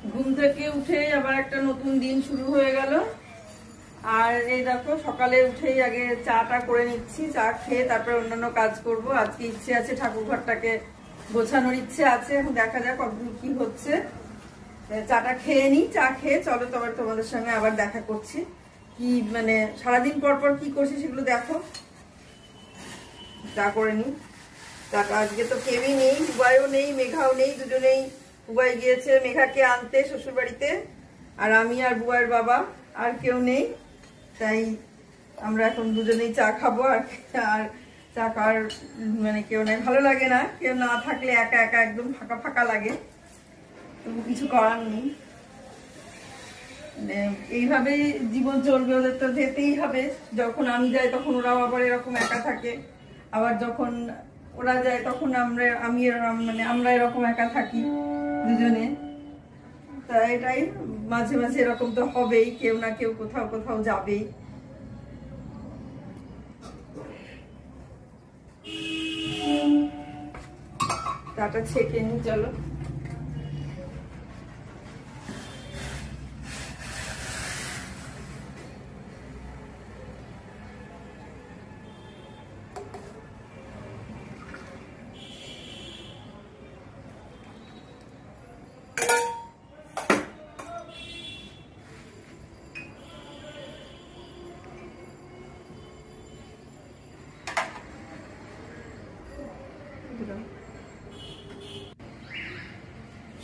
ঘুম থেকে উঠে আবার একটা নতুন দিন শুরু হয়ে গেল। আর এই দেখো সকালে উঠেই আগে চাটা করে নিচ্ছি, চা খেয়ে তারপরে অন্যান্য কাজ করব। আজকে ইচ্ছে আছে ঠাকুর ঘরটাকে গোছানোর ইচ্ছে আছে, এখন দেখা যাক কতদূর কি হচ্ছে। চাটা খেয়ে নিই, চা খেয়ে চলো তোমার তোমাদের সঙ্গে আবার দেখা করছি। কি মানে সারাদিন পর পর কি করছি সেগুলো দেখো। চা করে নিই। চাটা আজকে তো কেউই নেই, বুবাইও নেই, মেঘাও নেই, দুজনেই বুবাই গিয়েছে মেঘাকে আনতে শ্বশুর বাড়িতে, আর আমি আর বুবাইয়ের বাবা, আর কেউ নেই। তাই আমরা এখন দুজনেই চা খাবো। আর চা খাওয়ার মানে কেউ নেই, ভালো লাগে না, কেউ না থাকলে একা একা একদম ফাঁকা ফাঁকা লাগে। তবু কিছু করার নেই, এইভাবেই জীবন চলবে, ওদের তো যেতেই হবে। যখন আমি যাই তখন ওরাও আবার এরকম একা থাকে, আবার যখন ওরা যায় তখন আমরা এরকম একা থাকি দুজনে। তা এটাই মাঝে মাঝে এরকম তো হবেই, কেউ না কেউ কোথাও কোথাও যাবেই। চাটা ছেঁকে নি চলো।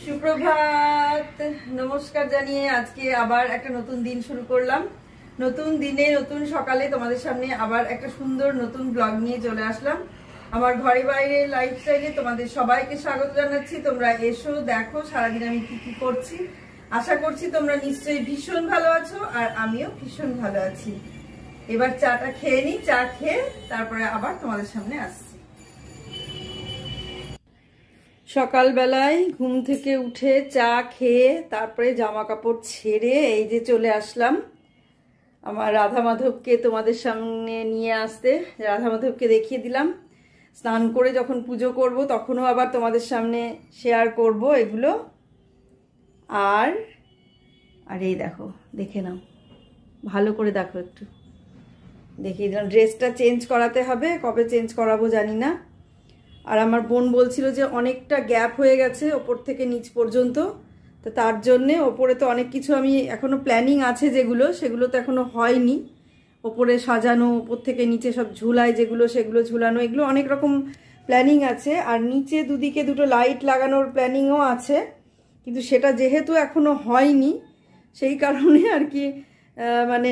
সুপ্রভাত, নমস্কার জানিয়ে আজকে আবার একটা নতুন দিন শুরু করলাম। নতুন দিনে নতুন সকালে তোমাদের সামনে আবার একটা সুন্দর নতুন ব্লগ নিয়ে চলে আসলাম। আমার ঘরে বাইরে লাইফস্টাইলে তোমাদের সবাইকে স্বাগত জানাচ্ছি। তোমরা এসো, দেখো সারাদিন আমি কি কি করছি। আশা করছি তোমরা নিশ্চয়ই ভীষণ ভালো আছো, আর আমিও ভীষণ ভালো আছি। এবার চাটা খেয়ে নিই, চা খেয়ে তারপরে আবার তোমাদের সামনে আসছি। সকালবেলায় ঘুম থেকে উঠে চা খেয়ে তারপরে জামা কাপড় ছেড়ে এই যে চলে আসলাম আমার রাধা মাধবকে তোমাদের সামনে নিয়ে আসতে। রাধা মাধবকে দেখিয়ে দিলাম। স্নান করে যখন পুজো করব তখনও আবার তোমাদের সামনে শেয়ার করব এগুলো। আর এই দেখো, দেখে নাও, ভালো করে দেখো, একটু দেখিয়ে দিলাম। ড্রেসটা চেঞ্জ করাতে হবে, কবে চেঞ্জ করাবো জানি না। আর আমার বোন বলছিল যে অনেকটা গ্যাপ হয়ে গেছে ওপর থেকে নিচ পর্যন্ত, তো তার জন্যে ওপরে তো অনেক কিছু আমি এখনও প্ল্যানিং আছে, সেগুলো তো এখনও হয়নি। ওপরে সাজানো, ওপর থেকে নিচে সব ঝুলায় যেগুলো, সেগুলো ঝুলানো, এগুলো অনেক রকম প্ল্যানিং আছে। আর নিচে দুদিকে দুটো লাইট লাগানোর প্ল্যানিংও আছে, কিন্তু সেটা যেহেতু এখনও হয়নি সেই কারণে আর কি মানে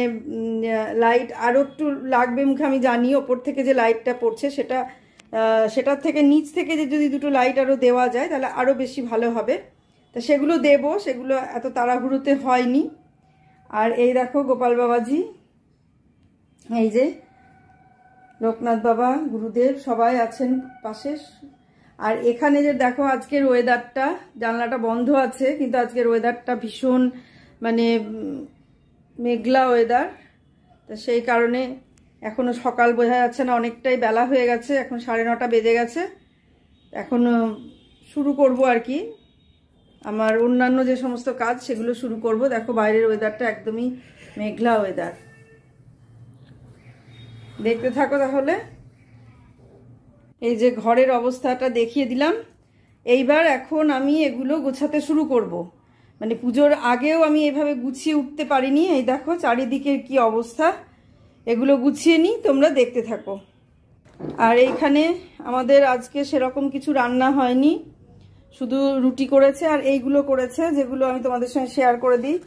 লাইট আরও একটু লাগবে মুখে, আমি জানি। ওপর থেকে যে লাইটটা পড়ছে সেটার থেকে নিচ থেকে যে যদি দুটো লাইট আরও দেওয়া যায় তাহলে আরও বেশি ভালো হবে। তা সেগুলো দেব, সেগুলো এত তাড়াহুড়োতে হয়নি। আর এই দেখো গোপাল বাবাজি, এই যে লোকনাথ বাবা, গুরুদেব সবাই আছেন পাশে। আর এখানে যে দেখো আজকের ওয়েদারটা, জানলাটা বন্ধ আছে কিন্তু আজকের ওয়েদারটা ভীষণ মানে মেঘলা ওয়েদার। তা সেই কারণে এখনো সকাল বোঝা যাচ্ছে না, অনেকটাই বেলা হয়ে গেছে, এখন 9:30 বেজে গেছে। এখন শুরু করব আর কি আমার অন্যান্য যে সমস্ত কাজ সেগুলো শুরু করব। দেখো বাইরের ওয়েদারটা একদমই মেঘলা ওয়েদার, দেখতে থাকো তাহলে। এই যে ঘরের অবস্থাটা দেখিয়ে দিলাম। এইবার এখন আমি এগুলো গোছাতে শুরু করব। মানে পুজোর আগেও আমি এভাবে গুছিয়ে উঠতে পারিনি। এই দেখো চারিদিকের কি অবস্থা, এগুলো গুছিয়ে নিই, তোমরা দেখতে থাকো। আর এইখানে আমাদের আজকে সেরকম কিছু রান্না হয়নি, শুধু রুটি করেছে আর এইগুলো করেছে, যেগুলো আমি তোমাদের সঙ্গে শেয়ার করে দিই।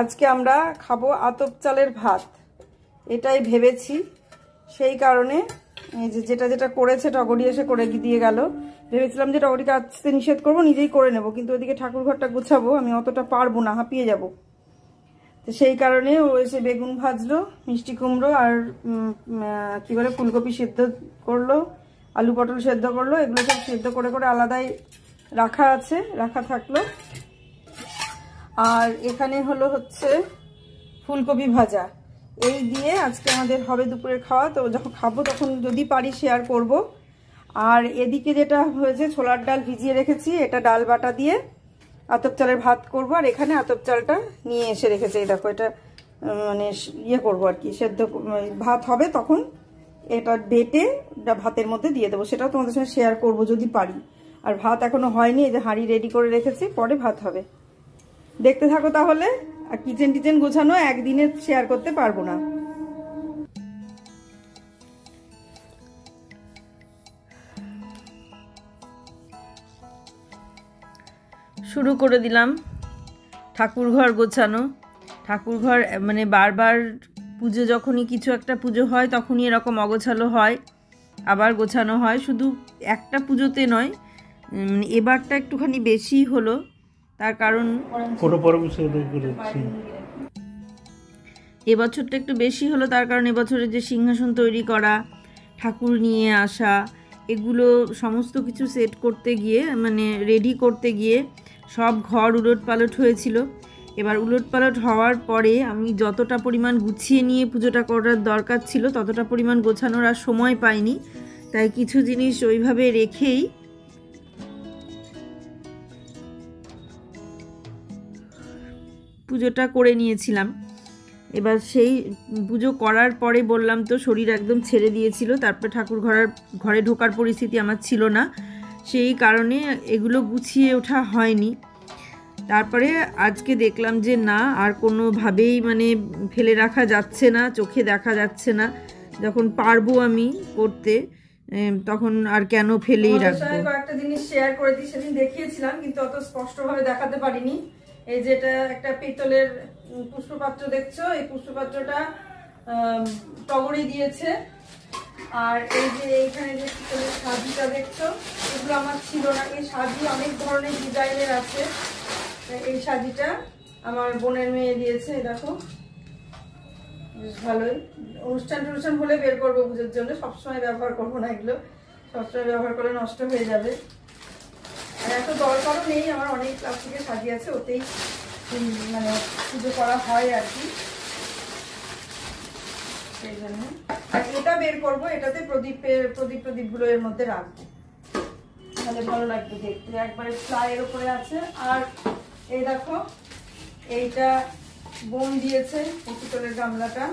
আজকে আমরা খাবো আতপ চালের ভাত, এটাই ভেবেছি। সেই কারণে এই যে যেটা করেছে টগরি এসে করে দিয়ে গেল। ভেবেছিলাম যে টগরিকে আসতে নিষেধ করবো, নিজেই করে নেব, কিন্তু ওদিকে ঠাকুর ঘরটা গুছাবো, আমি অতটা পারবো না, হাঁপিয়ে যাব। তো সেই কারণে ও এসে বেগুন ভাজলো, মিষ্টি কুমড়ো আর কি বলে ফুলকপি সেদ্ধ করলো, আলু পটল সেদ্ধ করলো, এগুলো সব সেদ্ধ করে করে আলাদাই রাখা থাকলো। আর এখানে হচ্ছে ফুলকপি ভাজা। এই দিয়ে আজকে আমাদের হবে দুপুরের খাওয়া। তো যখন খাবো তখন যদি পারি শেয়ার করব। আর এদিকে যেটা হয়েছে, ছোলার ডাল ভিজিয়ে রেখেছি, এটা ডাল বাটা দিয়ে আতপ চালের ভাত করবো। আর এখানে আতপ চালটা নিয়ে এসে রেখেছে, এই দেখো এটা মানে ইয়ে করবো আর কি, সেদ্ধ ভাত হবে তখন এটা বেটে ভাতের মধ্যে দিয়ে দেবো, সেটাও তোমাদের সঙ্গে শেয়ার করবো যদি পারি। আর ভাত এখনো হয়নি, এই যে হাঁড়ি রেডি করে রেখেছি, পরে ভাত হবে। দেখতে থাকো তাহলে। আর কিচেন টিচেন গোছানো একদিনে শেয়ার করতে পারবো না। শুরু করে দিলাম ঠাকুরঘর গোছানো। ঠাকুরঘর মানে বারবার পুজো, যখনই কিছু একটা পুজো হয় তখনই এরকম অগোছালো হয়, আবার গোছানো হয়। শুধু একটা পুজোতে নয়, এবারটা একটুখানি বেশি হলো। তার কারণ এবছরটা একটু বেশি হলো, তার কারণ এবছরে যে সিংহাসন তৈরি করা, ঠাকুর নিয়ে আসা, এগুলো সমস্ত কিছু সেট করতে গিয়ে মানে রেডি করতে গিয়ে সব ঘর উলট পালট হয়েছিল। এবার উলট পালট হওয়ার পরে আমি যতটা পরিমাণ গুছিয়ে নিয়ে পুজোটা করার দরকার ছিল ততটা পরিমাণ গোছানোর আর সময় পাইনি। তাই কিছু জিনিস ওইভাবে রেখেই পুজোটা করে নিয়েছিলাম। এবার সেই পুজো করার পরে বললাম তো শরীর একদম ছেড়ে দিয়েছিল, তারপরে ঠাকুর ঘরে ঢোকার পরিস্থিতি আমার ছিল না, সেই কারণে এগুলো গুছিয়ে ওঠা হয়নি। তারপরে আজকে দেখলাম যে না, আর কোনোভাবেই মানে ফেলে রাখা যাচ্ছে না, চোখে দেখা যাচ্ছে না, যখন পারবো আমি করতে তখন আর কেন ফেলেই রাখবো। কয়েকটা জিনিস শেয়ার করে দিই, সেদিন দেখিয়েছিলাম কিন্তু অত স্পষ্টভাবে দেখাতে পারিনি। এই যেটা একটা পিতলের পুষ্পপাত্র দেখছো, এই পুষ্পপাত্রটা টগরি দিয়েছে। আর এই যে এইখানে যে পিতলের সাজিটা দেখছো, এগুলো আমার ছিল না। এই সাজি অনেক ধরনের ডিজাইনের আছে। এই সাজিটা আমার বোনের মেয়ে দিয়েছে, দেখো বেশ ভালোই। অনুষ্ঠান টনুষ্ঠান হলে বের করবো পুজোর জন্য, সবসময় ব্যবহার করবো না এগুলো, সবসময় ব্যবহার করলে নষ্ট হয়ে যাবে। আর এত দরকারও নেই, আমার অনেক প্লাস্টিকের সাজি আছে, ওতেই মানে পুজো করা হয় আর কি, সেই জন্য। আর এটা বের করবো, এটাতে প্রদীপগুলো এর মধ্যে রাখবো, তাহলে ভালো লাগবে দেখতে। একবারে ফ্লাইয়ের উপরে আছে। আর এই দেখো এইটা বোন দিয়েছে, এই পিতলের গামলাটা,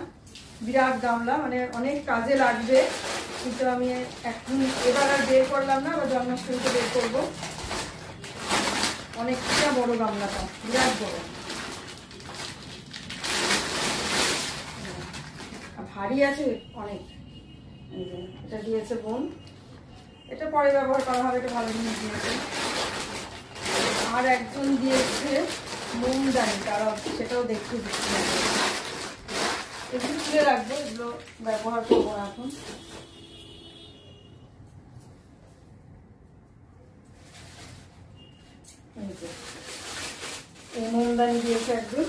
বিরাট গামলা, মানে অনেক কাজে লাগবে, কিন্তু আমি এখন এবার আর বের করলাম না, আবার জন্মাষ্টমীতে বের করবো। অনেকটা বড় গামলাটা, বিরাট বড়, ভারী আছে অনেক। এটা দিয়েছে বোন, এটা পরে ব্যবহার করা হবে, এটা ভালো জিনিস দিয়েছে। আর একজন দিয়েছে মোমদানি, তারা সেটাও দেখিয়ে দিচ্ছি, এগুলো তুলে রাখবো, এগুলো ব্যবহার করবো না এখন। এই মোমদানি দিয়েছে একজন,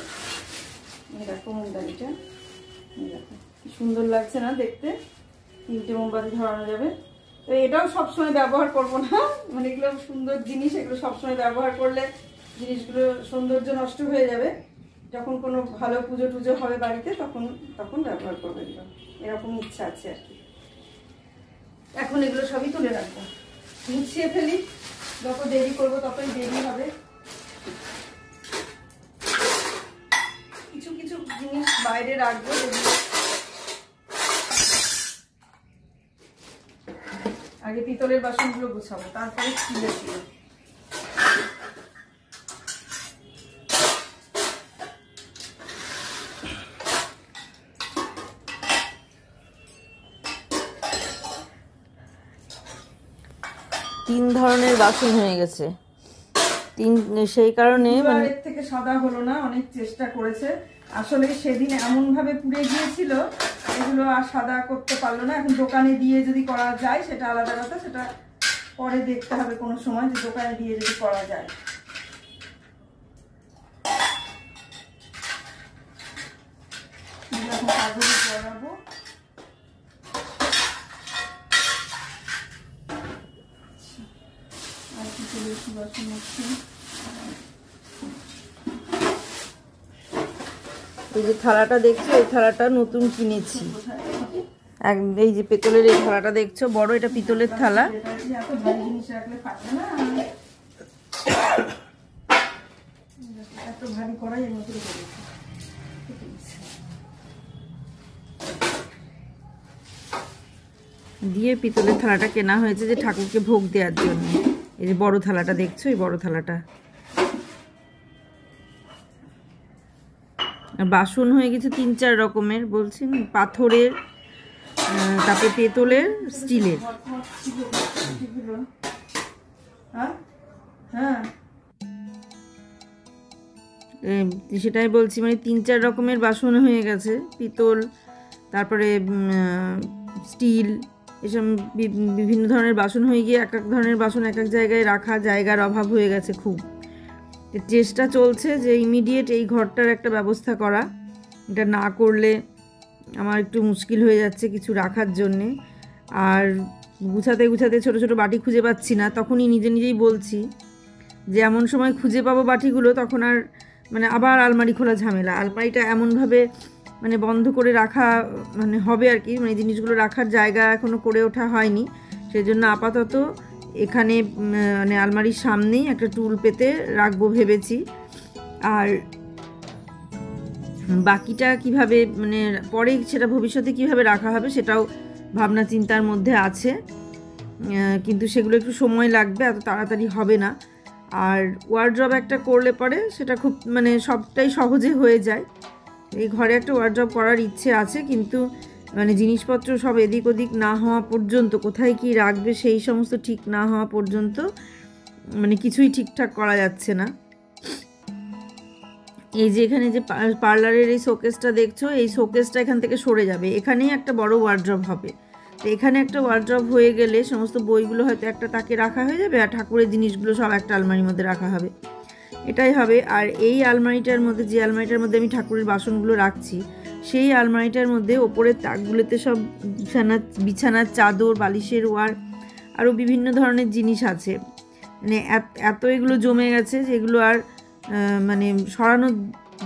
দেখো মোমদানিটা, দেখো কি সুন্দর লাগছে না দেখতে, 3টে মোমবাতি ধরানো যাবে। তো এটাও সবসময় ব্যবহার করবো না, মানে এগুলো সুন্দর জিনিস, এগুলো সবসময় ব্যবহার করলে জিনিসগুলো সৌন্দর্য নষ্ট হয়ে যাবে। যখন কোনো ভালো পুজো টুজো হবে বাড়িতে তখন ব্যবহার করবো এগুলো, এরকম ইচ্ছা আছে আর কি। এখন এগুলো সবই তুলে রাখবো, মুছিয়ে ফেলি, যত দেরি করবো ততই দেরি হবে। কিছু কিছু জিনিস বাইরে রাখবো, আগে পিতলের বাসনগুলো গুছাবো, তারপরে স্টিলের গুলো। তিন ধরনের বাসন হয়ে গেছে, সেই কারণে মানে এর থেকে সাদা হলো না, অনেক চেষ্টা করেছে। আসলে সেদিন এমন ভাবে পুড়ে গিয়েছিল, এগুলো আর সাদা করতে পারলো না। এখন দোকানে দিয়ে যদি করা যায় সেটা আলাদা কথা, সেটা পরে দেখতে হবে কোনো সময়, যে দোকানে দিয়ে যদি করা যায়। এখন কাগজ জড়াবো, আর কিছু বেশি বাসন হচ্ছে। এই যে থালাটা দেখছো, এই থালাটা নতুন কিনেছি, এই যে পেতলের এই থালাটা দেখছো বড়, এটা পিতলের থালা। ভারী কড়াই এর মধ্যে রেখে দিয়েছি। দিয়ে পিতলের থালাটা কেনা হয়েছে যে ঠাকুরকে ভোগ দেওয়ার জন্য। এই যে বড় থালাটা দেখছো, এই বড় থালাটা। বাসন হয়ে গেছে 3-4 রকমের, বলছি পাথরের, তারপরে পেতলের, স্টিলের। সেটাই বলছি, মানে 3-4 রকমের বাসন হয়ে গেছে, পিতল, তারপরে স্টিল, এসব বিভিন্ন ধরনের বাসন হয়ে গিয়ে এক এক ধরনের বাসন এক এক জায়গায় রাখা, জায়গার অভাব হয়ে গেছে খুব। চেষ্টা চলছে যে ইমিডিয়েট এই ঘরটার একটা ব্যবস্থা করা। এটা না করলে আমার একটু মুশকিল হয়ে যাচ্ছে কিছু রাখার জন্যে। আর গুছাতে গুছাতে ছোটো ছোটো বাটি খুঁজে পাচ্ছি না, তখনই নিজেই বলছি যে এমন সময় খুঁজে পাবো বাটিগুলো, তখন আর মানে আবার আলমারি খোলা ঝামেলা। আলমারিটা এমনভাবে মানে বন্ধ করে রাখা মানে হবে আর কি, মানে জিনিসগুলো রাখার জায়গা এখনও করে ওঠা হয়নি। সেই জন্য আপাতত এখানে মানে আলমারির সামনেই একটা টুল পেতে রাখবো ভেবেছি। আর বাকিটা কিভাবে মানে পরে সেটা ভবিষ্যতে কিভাবে রাখা হবে সেটাও ভাবনা চিন্তার মধ্যে আছে, কিন্তু সেগুলো একটু সময় লাগবে, এত তাড়াতাড়ি হবে না। আর ওয়ার্ড্রব একটা করলে পরে সেটা খুব মানে সবটাই সহজে হয়ে যায়। এই ঘরে একটা ওয়ার্ড্রব করার ইচ্ছে আছে, কিন্তু মানে জিনিসপত্র সব এদিক ওদিক না হওয়া পর্যন্ত, কোথায় কি রাখবে সেই সমস্ত ঠিক না হওয়া পর্যন্ত মানে কিছুই ঠিকঠাক করা যাচ্ছে না। এই যে এখানে যে পার্লারের এই শোকেসটা দেখছো, এই শোকেসটা এখান থেকে সরে যাবে, এখানেই একটা বড় ওয়ার্ড্রব হবে। তো এখানে একটা ওয়ার্ড্রব হয়ে গেলে সমস্ত বইগুলো হয়তো একটা তাকে রাখা হয়ে যাবে, আর ঠাকুরের জিনিসগুলো সব একটা আলমারির মধ্যে রাখা হবে, এটাই হবে। আর এই আলমারিটার মধ্যে, যে আলমারিটার মধ্যে আমি ঠাকুরের বাসনগুলো রাখছি, সেই আলমারিটার মধ্যে ওপরের তাকগুলোতে সব বিছানার চাদর, বালিশের ওয়ার, আরও বিভিন্ন ধরনের জিনিস আছে। মানে এত এগুলো জমে গেছে যেগুলো আর মানে সরানোর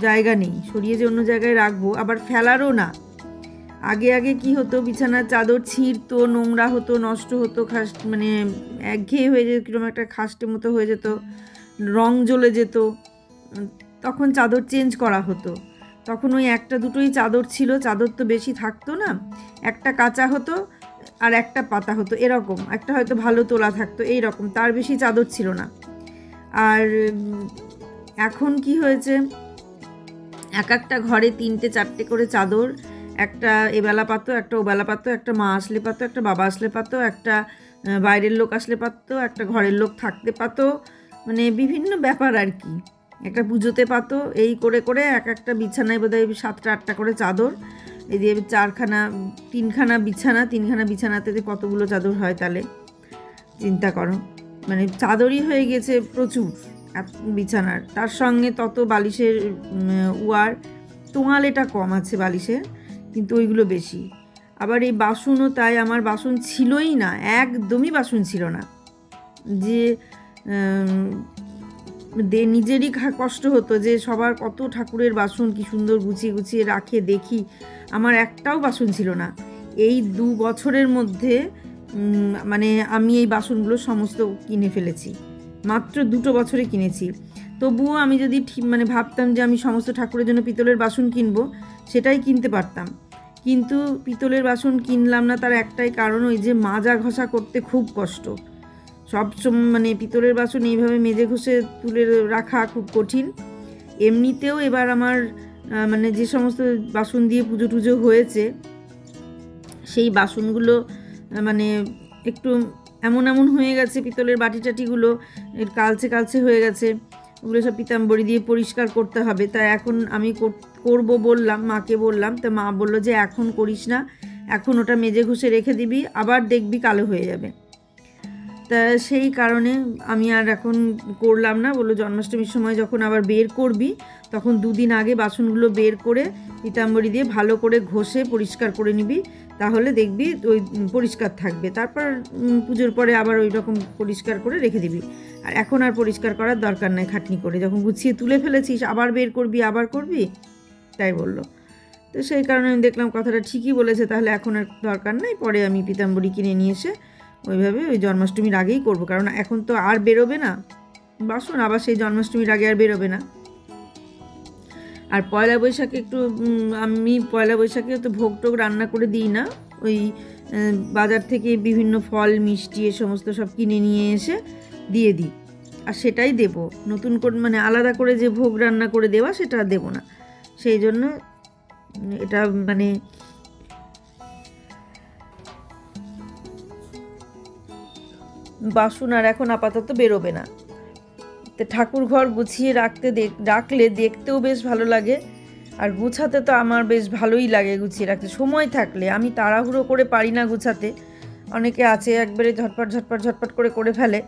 জায়গা নেই, সরিয়ে যে অন্য জায়গায় রাখবো, আবার ফেলারও না। আগে কি হতো, বিছানার চাদর ছিঁড়তো, নোংরা হতো, নষ্ট হতো, মানে একঘেয়ে হয়ে যেত, কীরকম একটা খাস্টে মতো হয়ে যেত, রং জ্বলে যেত, তখন চাদর চেঞ্জ করা হতো। তখন ওই একটা দুটোই চাদর ছিল, চাদর তো বেশি থাকতো না, একটা কাঁচা হতো আর একটা পাতা হতো, এরকম একটা হয়তো ভালো তোলা থাকতো, এই রকম, তার বেশি চাদর ছিল না। আর এখন কি হয়েছে, এক একটা ঘরে 3-4টে করে চাদর, একটা এবেলা পাতো, একটা ওবেলা পাতো, একটা মা আসলে পাতো, একটা বাবা আসলে পাতো, একটা বাইরের লোক আসলে পাতো, একটা ঘরের লোক থাকতে পাতো, মানে বিভিন্ন ব্যাপার আর কি, একটা পুজোতে পাতো, এই করে করে এক একটা বিছানায় বোধহয় 7-8টা করে চাদর, এই দিয়ে 3খানা বিছানা, 3খানা বিছানাতে কতগুলো চাদর হয় তাহলে চিন্তা করো। মানে চাদরই হয়ে গেছে প্রচুর বিছানার, তার সঙ্গে তত বালিশের ওয়ার, তোয়ালেটা কম আছে বালিশের, কিন্তু ওইগুলো বেশি। আবার এই বাসনও তাই, আমার বাসন ছিলই না, একদমই বাসন ছিল না, যে নিজেরই কষ্ট হতো যে সবার কত ঠাকুরের বাসন কি সুন্দর গুছিয়ে গুছিয়ে রাখে, দেখি আমার একটাও বাসন ছিল না। এই 2 বছরের মধ্যে মানে আমি এই বাসনগুলো সমস্ত কিনে ফেলেছি, মাত্র 2 বছরে কিনেছি। তবুও আমি যদি মানে ভাবতাম যে আমি সমস্ত ঠাকুরের জন্য পিতলের বাসন কিনবো, সেটাই কিনতে পারতাম, কিন্তু পিতলের বাসন কিনলাম না। তার একটাই কারণ, ওই যে মাজা ঘষা করতে খুব কষ্ট, সব মানে পিতলের বাসন এইভাবে মেজে ঘষে তুলে রাখা খুব কঠিন। এমনিতেও এবার আমার মানে যে সমস্ত বাসন দিয়ে পুজো টুজো হয়েছে, সেই বাসনগুলো মানে একটু এমন হয়ে গেছে, পিতলের বাটি টাটিগুলো কালচে হয়ে গেছে, ওগুলো সব পিতাম্বরী দিয়ে পরিষ্কার করতে হবে। তাই এখন আমি করব বললাম, মাকে বললাম, তো মা বললো যে এখন করিস না, এখন ওটা মেজে ঘষে রেখে দিবি, আবার দেখবি কালো হয়ে যাবে। তা সেই কারণে আমি আর এখন করলাম না। বললো জন্মাষ্টমীর সময় যখন আবার বের করবি, তখন 2 দিন আগে বাসনগুলো বের করে পিতাম্বরী দিয়ে ভালো করে ঘষে পরিষ্কার করে নিবি, তাহলে দেখবি ওই পরিষ্কার থাকবে। তারপর পুজোর পরে আবার ওই রকম পরিষ্কার করে রেখে দিবি। আর এখন আর পরিষ্কার করার দরকার নাই, খাটনি করে যখন গুছিয়ে তুলে ফেলেছিস আবার বের করবি, আবার করবি, তাই বললো। তো সেই কারণে আমি দেখলাম কথাটা ঠিকই বলেছে, তাহলে এখন আর দরকার নাই, পরে আমি পিতাম্বরী কিনে নিয়ে এসে ওইভাবে ওই জন্মাষ্টমীর আগেই করব, কারণ এখন তো আর বেরোবে না বাসন, আবার সেই জন্মাষ্টমীর আগে আর বেরোবে না। আর পয়লা বৈশাখে একটু আমি পয়লা বৈশাখে তো ভোগ টোগ রান্না করে দিই না, ওই বাজার থেকে বিভিন্ন ফল মিষ্টি এ সমস্ত সব কিনে নিয়ে এসে দিয়ে দিই, আর সেটাই দেব। নতুন করে মানে আলাদা করে যে ভোগ রান্না করে দেওয়া সেটা দেব না। সেই জন্য এটা মানে বাসন আর এখন আপাতত বেরোবে না। তো ঠাকুর ঘর গুছিয়ে রাখলে দেখতেও বেশ ভালো লাগে, আর গুছাতে তো আমার বেশ ভালোই লাগে গুছিয়ে রাখতে সময় থাকলে। আমি তাড়াহুড়ো করে পারি না গুছাতে, অনেকে আছে একবারে ঝটপট ঝটপট ঝটপট করে ফেলে।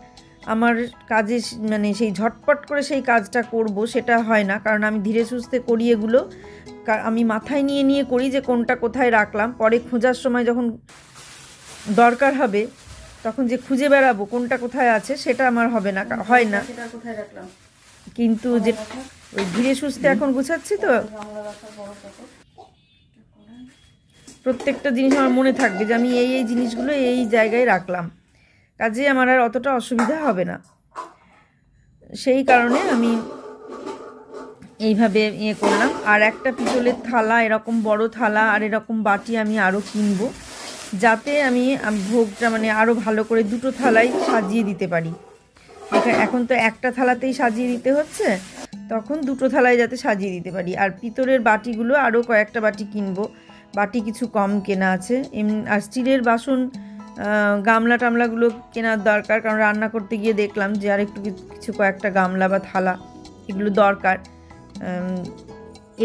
আমার কাজে মানে সেই ঝটপট করে সেই কাজটা করব সেটা হয় না, কারণ আমি ধীরে সুস্থে করি এগুলো। আমি মাথায় নিয়ে করি যে কোনটা কোথায় রাখলাম, পরে খোঁজার সময় যখন দরকার হবে তখন যে খুঁজে বেড়াবো কোনটা কোথায় আছে সেটা আমার হয় না। কিন্তু যে ওই ধীরে সুস্থে এখন গুছাচ্ছি তো প্রত্যেকটা জিনিস আমার মনে থাকবে যে আমি এই জিনিসগুলো এই জায়গায় রাখলাম, কাজে আমার আর অতটা অসুবিধা হবে না। সেই কারণে আমি এইভাবে করলাম। আর একটা পিতলের থালা, এরকম বড় থালা আর এরকম বাটি আমি আরও কিনবো, যাতে আমি ভোগটা মানে আরও ভালো করে দুটো থালাই সাজিয়ে দিতে পারি। এখন তো একটা থালাতেই সাজিয়ে দিতে হচ্ছে, তখন দুটো থালায় যাতে সাজিয়ে দিতে পারি। আর পিতলের বাটিগুলো আরও কয়েকটা বাটি কিনবো, বাটি কিছু কম কেনা আছে। আর স্টিলের বাসন গামলা টামলাগুলো কেনার দরকার, কারণ রান্না করতে গিয়ে দেখলাম যে আর একটু কিছু কয়েকটা গামলা বা থালা এগুলো দরকার।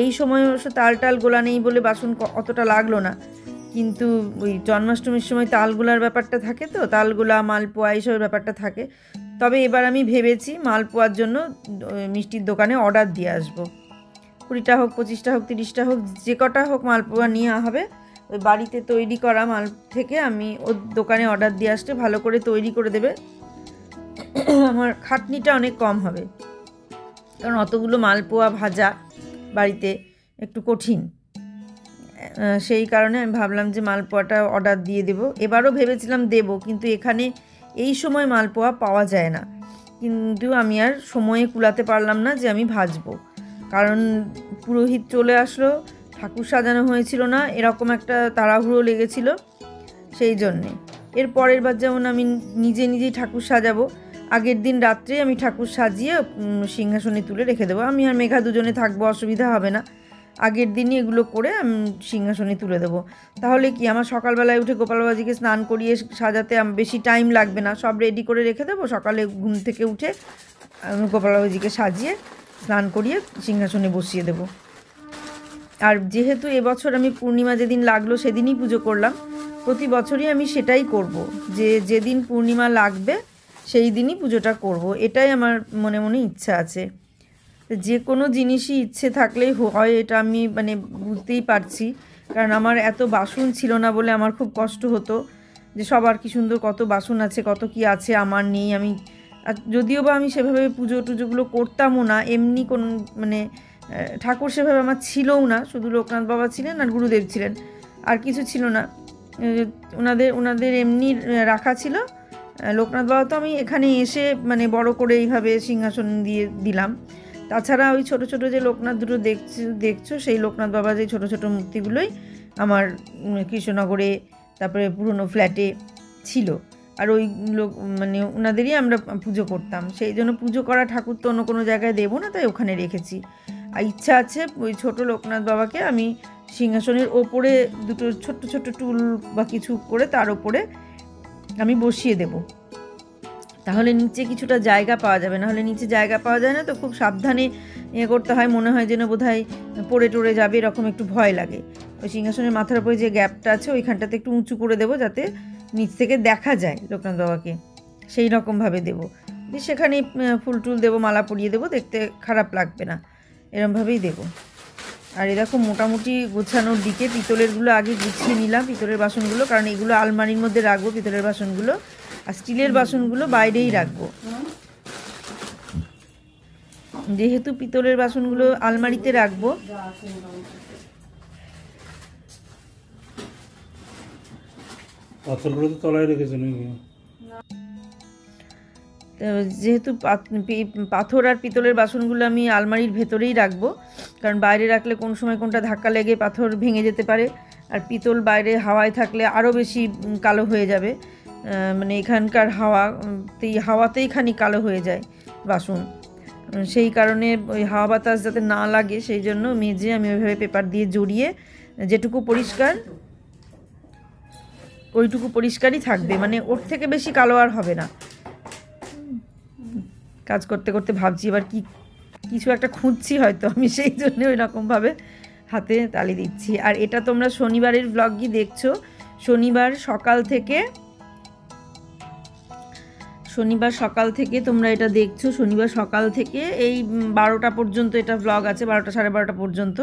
এই সময় অবশ্য তাল গোলা নেই বলে বাসন অতটা লাগলো না, কিন্তু ওই জন্মাষ্টমীর সময় তালগোলার ব্যাপারটা থাকে, তো তালগোলা মালপোয়া এইসবের ব্যাপারটা থাকে। তবে এবার আমি ভেবেছি মালপোয়ার জন্য মিষ্টির দোকানে অর্ডার দিয়ে আসবো। 20টা হোক 25টা হোক 30টা হোক যে কটা হোক মালপোয়া নিয়ে হবে, ওই বাড়িতে তৈরি করা মাল থেকে আমি ওর দোকানে অর্ডার দিয়ে আসতে ভালো করে তৈরি করে দেবে। আমার খাটনিটা অনেক কম হবে, কারণ অতগুলো মালপোয়া ভাজা বাড়িতে একটু কঠিন। সেই কারণে আমি ভাবলাম যে মালপোয়াটা অর্ডার দিয়ে দেব। এবারও ভেবেছিলাম দেব, কিন্তু এখানে এই সময় মালপোয়া পাওয়া যায় না। কিন্তু আমি আর সময়ে কুলাতে পারলাম না যে আমি ভাজবো, কারণ পুরোহিত চলে আসলো, ঠাকুর সাজানো হয়েছিল না, এরকম একটা তাড়াহুড়ো লেগেছিল। সেই জন্যে এর পরের বার যেমন আমি নিজেই ঠাকুর সাজাবো, আগের দিন রাত্রে আমি ঠাকুর সাজিয়ে সিংহাসনে তুলে রেখে দেবো। আমি আর মেঘা দুজনে থাকবো, অসুবিধা হবে না। আগের দিনই এগুলো করে আমি সিংহাসনে তুলে দেবো। তাহলে কি আমার সকালবেলায় উঠে গোপাল বাবাজিকে স্নান করিয়ে সাজাতে বেশি টাইম লাগবে না, সব রেডি করে রেখে দেবো। সকালে ঘুম থেকে উঠে আমি গোপাল বাবাজিকে সাজিয়ে স্নান করিয়ে সিংহাসনে বসিয়ে দেবো। আর যেহেতু এবছর আমি পূর্ণিমা যেদিন লাগলো সেদিনই পুজো করলাম, প্রতি বছরই আমি সেটাই করব, যে যেদিন পূর্ণিমা লাগবে সেই দিনই পুজোটা করব। এটাই আমার মনে মনে ইচ্ছা আছে। যে কোনো জিনিসই ইচ্ছে থাকলেই হয়, এটা আমি মানে বুঝতেই পারছি। কারণ আমার এত বাসন ছিল না বলে আমার খুব কষ্ট হতো যে সবার কি সুন্দর কত বাসন আছে, কত কি আছে, আমার নেই। আমি যদিও বা আমি সেভাবে পুজো টুজোগুলো করতামও না, এমনি কোন মানে ঠাকুর সেভাবে আমার ছিলও না, শুধু লোকনাথ বাবা ছিলেন আর গুরুদেব ছিলেন, আর কিছু ছিল না। ওনাদের এমনি রাখা ছিল। লোকনাথ বাবা তো আমি এখানে এসে মানে বড় করে এইভাবে সিংহাসন দিয়ে দিলাম। তাছাড়া ওই ছোট ছোট যে লোকনাথ দুটো দেখছো সেই লোকনাথ বাবা যে ছোট ছোট মূর্তিগুলোই আমার কৃষ্ণনগরে তারপরে পুরনো ফ্ল্যাটে ছিল, আর ওই লোক মানে ওনাদেরই আমরা পুজো করতাম। সেই জন্য পুজো করা ঠাকুর তো অন্য কোনো জায়গায় দেবো না, তাই ওখানে রেখেছি। আর ইচ্ছা আছে ওই ছোটো লোকনাথ বাবাকে আমি সিংহাসনের ওপরে দুটো ছোট্ট ছোট্ট টুল বা কিছু করে তার ওপরে আমি বসিয়ে দেব, তাহলে নিচে কিছুটা জায়গা পাওয়া যাবে। নাহলে নিচে জায়গা পাওয়া যায় না তো, খুব সাবধানে করতে হয়, মনে হয় যেন বোধহয় পড়ে টড়ে যাবে, এরকম একটু ভয় লাগে। ওই সিংহাসনের মাথার উপরে যে গ্যাপটা আছে ওইখানটাতে একটু উঁচু করে দেবো, যাতে নিচ থেকে দেখা যায় লোকনাথ বাবাকে, সেই রকমভাবে দেবো। দিয়ে সেখানে ফুল টুল দেবো, মালা পরিয়ে দেবো, দেখতে খারাপ লাগবে না, এরকমভাবেই দেবো। আর এরকম মোটামুটি গোছানোর দিকে পিতলেরগুলো আগে গুছিয়ে নিলাম, পিতলের বাসনগুলো, কারণ এগুলো আলমারির মধ্যে রাখবো পিতলের বাসনগুলো, আর স্টিলের বাসনগুলো বাইরেই রাখবো। যেহেতু পিতলের বাসনগুলো আলমারিতে রাখবো, যেহেতু পাথর আর পিতলের বাসনগুলো আমি আলমারির ভেতরেই রাখবো, কারণ বাইরে রাখলে কোন সময় কোনটা ধাক্কা লেগে পাথর ভেঙে যেতে পারে, আর পিতল বাইরে হাওয়ায় থাকলে আরও বেশি কালো হয়ে যাবে। মানে এখানকার হাওয়াতেই খানি কালো হয়ে যায় বাসন, সেই কারণে ওই হাওয়া বাতাস যাতে না লাগে সেই জন্য মেজে আমি ওইভাবে পেপার দিয়ে জড়িয়ে যেটুকু পরিষ্কার ওইটুকু পরিষ্কারই থাকবে, মানে ওর থেকে বেশি কালো আর হবে না। কাজ করতে করতে ভাবছি এবার কিছু একটা খুঁজছি হয়তো আমি, সেই জন্য ওই রকমভাবে হাতে তালি দিচ্ছি। আর এটা তোমরা শনিবারের ব্লগই দেখছো, শনিবার সকাল থেকে তোমরা এটা দেখছো। শনিবার সকাল থেকে এই 12টা পর্যন্ত এটা ব্লগ আছে, 12টা সাড়ে 12টা পর্যন্ত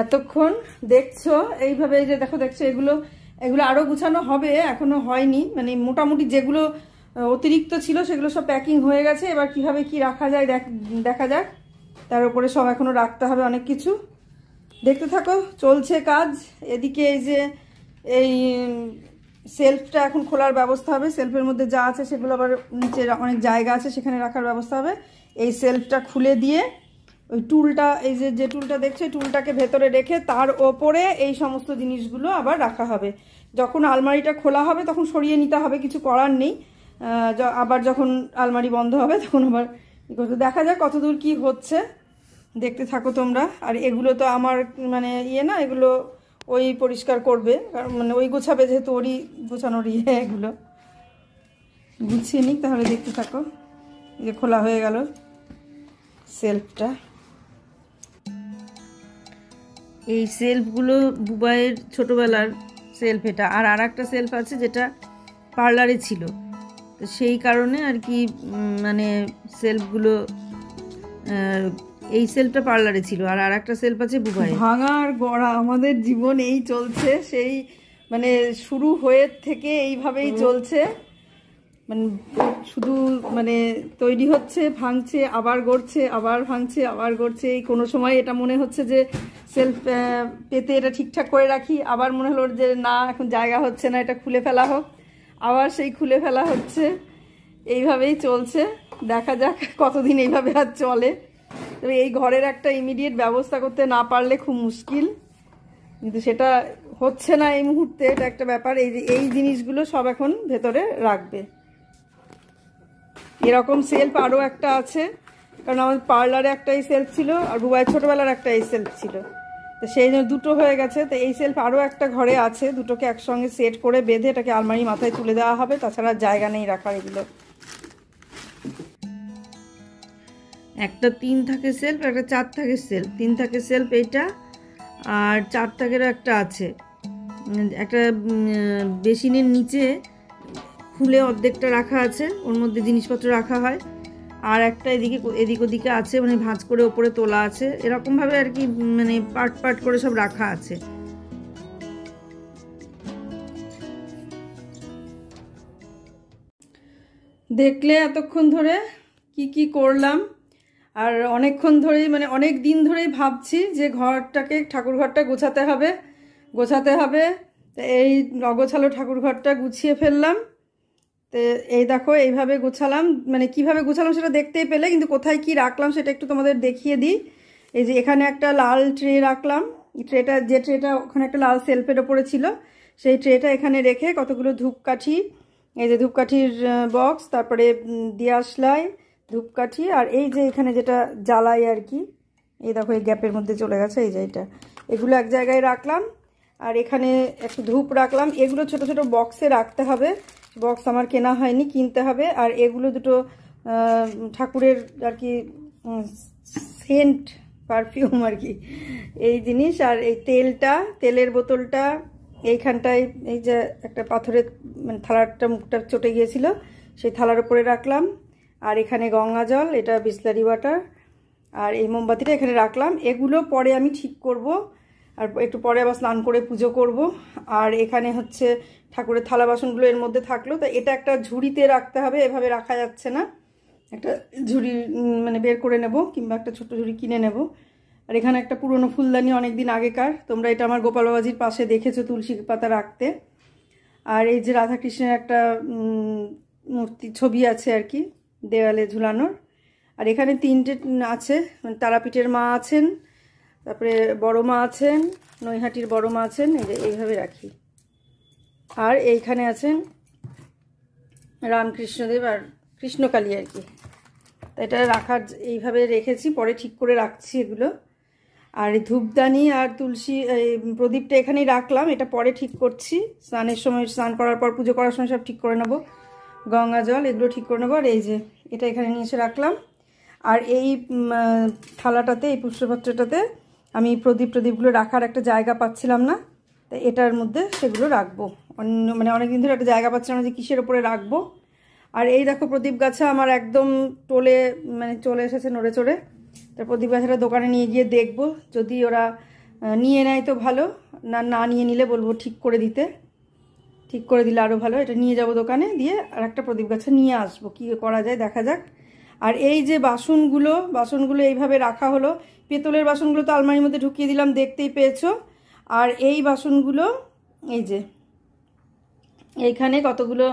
এতক্ষণ দেখছো। এইভাবে এই যে দেখছো এগুলো আরও গুছানো হবে, এখনো হয়নি, মানে মোটামুটি যেগুলো অতিরিক্ত ছিল সেগুলো সব প্যাকিং হয়ে গেছে। এবার কিভাবে কি রাখা যায় দেখা যাক, তার উপরে সব এখনো রাখতে হবে অনেক কিছু। দেখতে থাকো, চলছে কাজ। এদিকে এই যে এই সেলফটা এখন খোলার ব্যবস্থা হবে, সেলফের মধ্যে যা আছে সেগুলো আবার নিচে অনেক জায়গা আছে সেখানে রাখার ব্যবস্থা হবে। এই সেলফটা খুলে দিয়ে ওই টুলটা, এই যে টুলটা দেখছো, এই টুলটাকে ভেতরে রেখে তার ওপরে এই সমস্ত জিনিসগুলো আবার রাখা হবে। যখন আলমারিটা খোলা হবে তখন সরিয়ে নিতে হবে, কিছু করার নেই। আবার যখন আলমারি বন্ধ হবে তখন আবার দেখা যাক কতদূর কি হচ্ছে, দেখতে থাকো তোমরা। আর এগুলো তো আমার মানে না, এগুলো ওই পরিষ্কার করবে, মানে ওই গোছাবে, যেহেতু ওরই গোছানোর এগুলো গুছিয়ে নিক। তাহলে দেখতে থাকো, এই যে খোলা হয়ে গেল সেলফটা। এই সেলফগুলো বুবাইয়ের ছোটোবেলার সেলফ এটা, আর একটা সেলফ আছে যেটা পার্লারে ছিল, তো সেই কারণে আর কি মানে সেলফগুলো, এই সেলফটা পার্লারে ছিল, আর একটা সেলফ আছে বুবাই। ভাঙার গড়া আমাদের জীবন এই চলছে, সেই মানে শুরু হয়ে থেকে এইভাবেই চলছে, মানে শুধু মানে তৈরি হচ্ছে, ভাঙছে, আবার গড়ছে, আবার ভাঙছে, আবার গড়ছে। এই কোনো সময় এটা মনে হচ্ছে যে সেলফ পেতে এটা ঠিকঠাক করে রাখি, আবার মনে হলো যে না এখন জায়গা হচ্ছে না, এটা খুলে ফেলা হোক, আবার সেই খুলে ফেলা হচ্ছে। এইভাবেই চলছে, দেখা যাক কতদিন এইভাবে আর চলে। তবে এই ঘরের একটা ইমিডিয়েট ব্যবস্থা করতে না পারলে খুব মুশকিল, কিন্তু সেটা হচ্ছে না এই মুহূর্তে, এটা একটা ব্যাপার। এই জিনিসগুলো সব এখন ভেতরে রাখবে। এরকম সেলফ আরও একটা আছে, কারণ আমাদের পার্লারে একটা এই সেলফ ছিল, আর বুবাইয়ের ছোটোবেলার একটা এই সেলফ ছিল, তো সেই জন্য দুটো হয়ে গেছে। তো এই সেলফ আরও একটা ঘরে আছে, দুটোকে একসঙ্গে সেট করে বেঁধে এটাকে আলমারি মাথায় তুলে দেওয়া হবে, তাছাড়া জায়গা নেই রাখার এগুলো। একটা 3 থাকে সেলফ, একটা 4 থাকে সেলফ। 3 থাকে সেলফ এইটা, আর 4 থাকেরও একটা আছে, একটা বেসিনের নিচে খুলে অর্ধেকটা রাখা আছে, ওর মধ্যে জিনিসপত্র রাখা হয়, আর একটা এদিক ওদিকে আছে, মানে ভাঁজ করে ওপরে তোলা আছে, এরকমভাবে আর কি, মানে পার্ট করে সব রাখা আছে। দেখলে এতক্ষণ ধরে কি করলাম, আর অনেকক্ষণ ধরেই মানে অনেক দিন ধরেই ভাবছি যে ঘরটাকে, ঠাকুর ঘরটা গোছাতে হবে। তো এই অগোছালো ঠাকুর ঘরটা গুছিয়ে ফেললাম। তো এই দেখো এইভাবে গোছালাম, মানে কিভাবে গোছালাম সেটা দেখতেই পেলে, কিন্তু কোথায় কি রাখলাম সেটা একটু তোমাদের দেখিয়ে দিই। এই যে এখানে একটা লাল ট্রে রাখলাম, যে ট্রেটা ওখানে একটা লাল সেলফের ওপরে ছিল, সেই ট্রেটা এখানে রেখে কতগুলো ধূপকাঠি, এই যে ধূপকাঠির বক্স, তারপরে দিয়াশলাই, ধূপকাঠি, আর এই যে এখানে যেটা জ্বালাই আর কি, এই দেখো এই গ্যাপের মধ্যে চলে গেছে, এই যে এটা, এগুলো এক জায়গায় রাখলাম। আর এখানে একটু ধূপ রাখলাম, এগুলো ছোট ছোট বক্সে রাখতে হবে, বক্স আমার কেনা হয়নি, কিনতে হবে। আর এগুলো দুটো ঠাকুরের আর কি সেন্ট, পারফিউম আর কি, এই জিনিস। আর এই তেলের বোতলটা এইখানটায়, এই যে একটা পাথরের মানে থালারটা মুখটা চটে গিয়েছিল, সেই থালার উপরে রাখলাম। আর এখানে গঙ্গা জল, এটা বিসলারি ওয়াটার, আর এই মোমবাতিটা এখানে রাখলাম। এগুলো পরে আমি ঠিক করব, আর একটু পরে আবার স্নান করে পুজো করব। আর এখানে হচ্ছে ঠাকুরের থালা বাসনগুলো এর মধ্যে থাকলো, তো এটা একটা ঝুড়িতে রাখতে হবে, এভাবে রাখা যাচ্ছে না, একটা ঝুড়ি মানে বের করে নেব, কিংবা একটা ছোট ঝুড়ি কিনে নেব। আর এখানে একটা পুরনো ফুলদানি, অনেক দিন আগেকার, তোমরা এটা আমার গোপাল বাবাজির পাশে দেখেছো তুলসী পাতা রাখতে। আর এই যে রাধাকৃষ্ণের একটা মূর্তি ছবি আছে আর কি দেওয়ালে ঝুলানোর। আর এখানে 3টে আছে, মানে তারাপীঠের মা আছেন, তারপরে বড় মা আছেন, নৈহাটির বড় মা আছেন, এই যে এইভাবে রাখি। আর এইখানে আছেন রামকৃষ্ণদেব আর কৃষ্ণকালী আর কি। এটা রাখার এইভাবে রেখেছি, পরে ঠিক করে রাখছি এগুলো। আর ধূপদানি আর তুলসী প্রদীপটা এখানেই রাখলাম, এটা পরে ঠিক করছি। স্নানের সময়, স্নান করার পর পুজো করার সময় সব ঠিক করে নেবো, গঙ্গা জল এগুলো ঠিক করে নেবো। আর এই যে এটা এখানে নিয়ে এসে রাখলাম। আর এই থালাটাতে, এই পুষ্পপাত্রটাতে আমি প্রদীপগুলো রাখার একটা জায়গা পাচ্ছিলাম না, তাই এটার মধ্যে সেগুলো রাখবো। মানে অনেকদিন ধরে একটা জায়গা পাচ্ছিলাম না যে কিসের ওপরে রাখবো। আর এই দেখো প্রদীপ গাছা আমার একদম টোলে মানে চলে এসেছে নড়ে চড়ে। তার প্রদীপ গাছাটা দোকানে নিয়ে গিয়ে দেখবো, যদি ওরা নিয়ে নেয় তো ভালো, না নিয়ে নিলে বলবো ঠিক করে দিতে। ঠিক করে দিলে আরও ভালো। এটা নিয়ে যাব দোকানে, দিয়ে আর একটা প্রদীপ গাছা নিয়ে আসবো, কী করা যায় দেখা যাক। আর এই যে বাসনগুলো এইভাবে রাখা হলো। পেতলের বাসনগুলো তো আলমারির মধ্যে ঢুকিয়ে দিলাম, দেখতেই পেয়েছো। আর এই বাসনগুলো এই যে এইখানে কতগুলো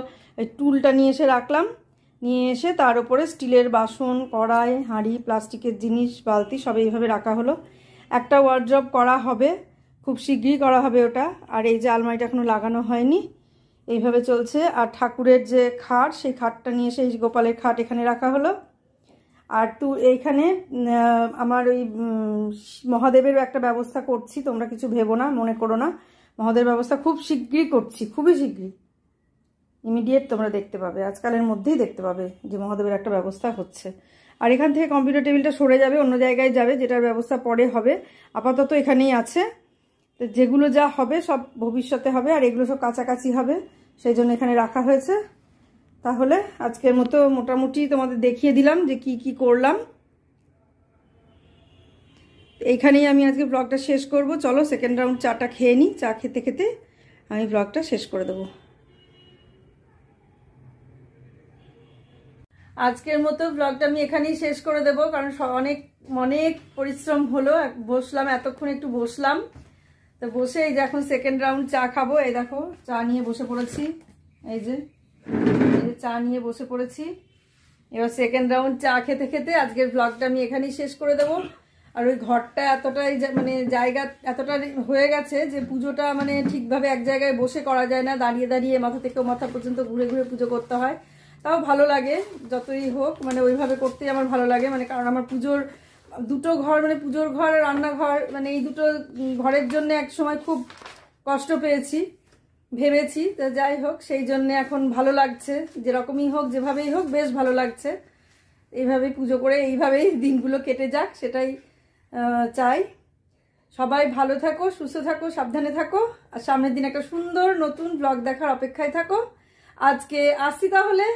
টুলটা নিয়ে এসে রাখলাম, নিয়ে এসে তার উপরে স্টিলের বাসন, কড়াই, হাঁড়ি, প্লাস্টিকের জিনিস, বালতি সব এইভাবে রাখা হলো। একটা ওয়ার্ড্রপ করা হবে, খুব শীঘ্রই করা হবে ওটা। আর এই যে আলমারিটা এখনো লাগানো হয়নি, এইভাবে চলছে। আর ঠাকুরের যে খাট, সেই খাটটা নিয়ে এসে, এই গোপালের খাট এখানে রাখা হলো। আর এইখানে আমার ওই মহাদেবেরও একটা ব্যবস্থা করছি, তোমরা কিছু ভেবো না, মনে করো না। মহাদেবের ব্যবস্থা খুব শীঘ্রই করছি, খুবই শীঘ্রই, ইমিডিয়েট তোমরা দেখতে পাবে, আজকালের মধ্যেই দেখতে পাবে যে মহাদেবের একটা ব্যবস্থা হচ্ছে। আর এখান থেকে কম্পিউটার টেবিলটা সরে যাবে, অন্য জায়গায় যাবে, যেটার ব্যবস্থা পরে হবে। আপাতত এখানেই আছে। তো যেগুলো যা হবে সব ভবিষ্যতে হবে, আর এগুলো সব কাছাকাছি হবে, সেই জন্য এখানে রাখা হয়েছে। তাহলে আজকের মতো মোটামুটি তোমাদের দেখিয়ে দিলাম যে কি কি করলাম। এইখানেই আমি আজকে ব্লগটা শেষ করব। চলো সেকেন্ড রাউন্ড চাটা খেয়ে নিই, চা খেতে খেতে আমি ব্লগটা শেষ করে দেবো। আজকের মতো ব্লগটা আমি এখানেই শেষ করে দেবো, কারণ অনেক পরিশ্রম হলো। বসলাম এতক্ষণ, একটু বসলাম, তো বসে এই যে এখন সেকেন্ড রাউন্ড চা খাবো। এই দেখো চা নিয়ে বসে পড়েছি, এই যে চা নিয়ে বসে পড়েছি। এবার সেকেন্ড রাউন্ড চা খেতে খেতে আজকের ব্লগটা আমি এখানেই শেষ করে দেবো। আর ওই ঘরটা এতটাই মানে জায়গা এতটা হয়ে গেছে যে পুজোটা মানে ঠিকভাবে এক জায়গায় বসে করা যায় না, দাঁড়িয়ে দাঁড়িয়ে মাথা থেকে মাথা পর্যন্ত ঘুরে ঘুরে পুজো করতে হয়। তাও ভালো লাগে, যতই হোক মানে ওইভাবে করতেই আমার ভালো লাগে। মানে কারণ আমার পুজোর দুটো ঘর, মানে পুজোর ঘর আর রান্নাঘর, মানে এই দুটো ঘরের জন্য এক সময় খুব কষ্ট পেয়েছি, ভেবেছি। তো যাই হোক, সেই জন্য এখন ভালো লাগছে, যেরকমই হোক যেভাবেই হোক বেশ ভালো লাগছে। এইভাবেই পুজো করে এইভাবেই দিনগুলো কেটে যাক, সেটাই চাই। সবাই ভালো থাকো, সুস্থ থাকো, সাবধানে থাকো, আর সামনের দিন একটা সুন্দর নতুন ব্লগ দেখার অপেক্ষায় থাকো। আজকে আসছি তাহলে।